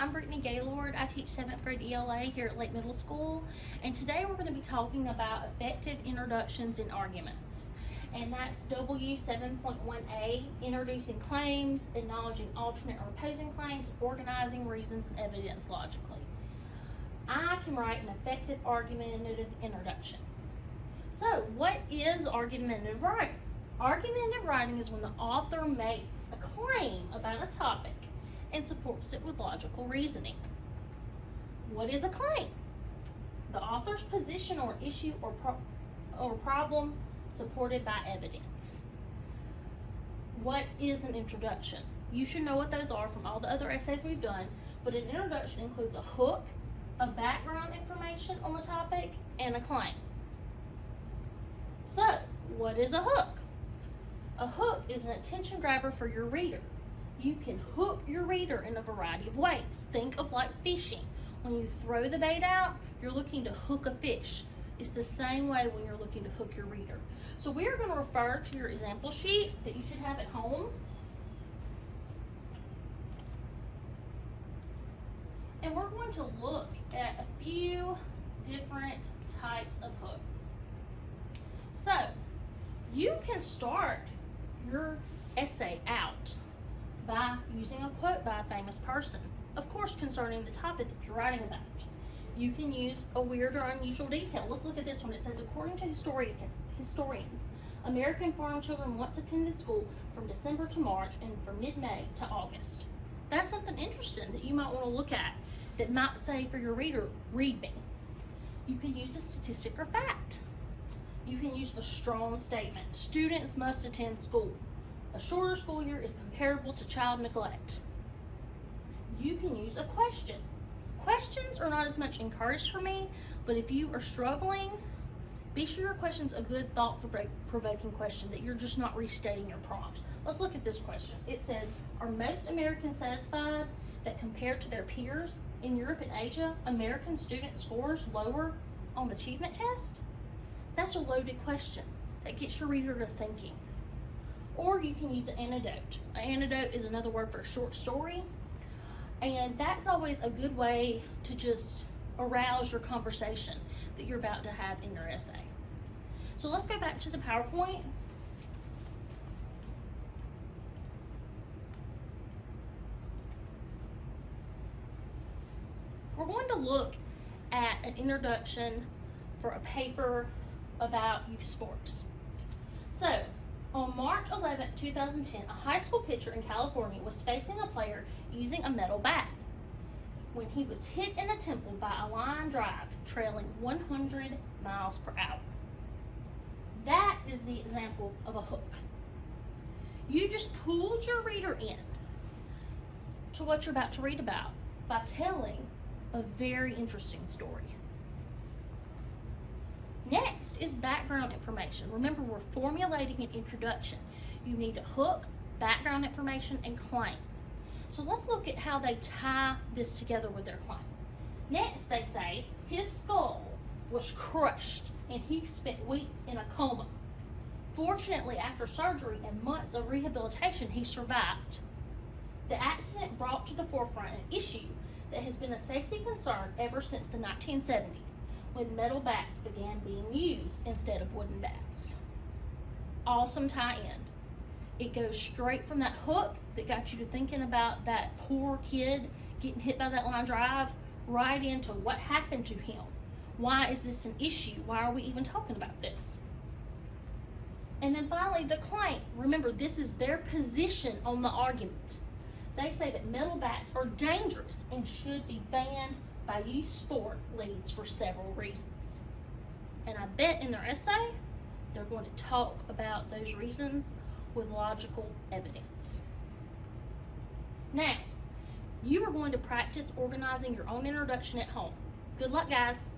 I'm Brittany Gaylord. I teach 7th grade ELA here at Lake Middle School, and today we're going to be talking about effective introductions in arguments. And that's W7.1a, introducing claims, acknowledging alternate or opposing claims, organizing reasons and evidence logically. I can write an effective argumentative introduction. So, what is argumentative writing? Argumentative writing is when the author makes a claim about a topic and supports it with logical reasoning. What is a claim? The author's position or issue or problem supported by evidence. What is an introduction? You should know what those are from all the other essays we've done, but an introduction includes a hook, a background information on the topic, and a claim. So, what is a hook? A hook is an attention grabber for your reader. You can hook your reader in a variety of ways. Think of like fishing. When you throw the bait out, you're looking to hook a fish. It's the same way when you're looking to hook your reader. So we're going to refer to your example sheet that you should have at home. And we're going to look at a few different types of hooks. So, you can start your essay out by using a quote by a famous person, of course concerning the topic that you're writing about. You can use a weird or unusual detail. Let's look at this one. It says, according to historians, American farm children once attended school from December to March and from mid-May to August. That's something interesting that you might want to look at that might say for your reader, read me. You can use a statistic or fact. You can use a strong statement. Students must attend school. A shorter school year is comparable to child neglect. You can use a question. Questions are not as much encouraged for me, but if you are struggling, be sure your question's a good thought-provoking question, that you're just not restating your prompt. Let's look at this question. It says, are most Americans satisfied that compared to their peers in Europe and Asia, American student scores lower on achievement tests? That's a loaded question that gets your reader to thinking. Or you can use an anecdote. An anecdote is another word for a short story, and that's always a good way to just arouse your conversation that you're about to have in your essay. So let's go back to the PowerPoint. We're going to look at an introduction for a paper about youth sports. So, on March 11, 2010, a high school pitcher in California was facing a player using a metal bat when he was hit in the temple by a line drive trailing 100 miles per hour. That is the example of a hook. You just pulled your reader in to what you're about to read about by telling a very interesting story. Next is background information. Remember, we're formulating an introduction. You need a hook, background information, and claim. So let's look at how they tie this together with their claim. Next, they say his skull was crushed and he spent weeks in a coma. Fortunately, after surgery and months of rehabilitation, he survived. The accident brought to the forefront an issue that has been a safety concern ever since the 1970s. When metal bats began being used instead of wooden bats. Awesome tie-in. It goes straight from that hook that got you to thinking about that poor kid getting hit by that line drive right into what happened to him. Why is this an issue? Why are we even talking about this? And then finally, the claim. Remember, this is their position on the argument. They say that metal bats are dangerous and should be banned by youth sport leagues for several reasons. And I bet in their essay, they're going to talk about those reasons with logical evidence. Now, you are going to practice organizing your own introduction at home. Good luck, guys.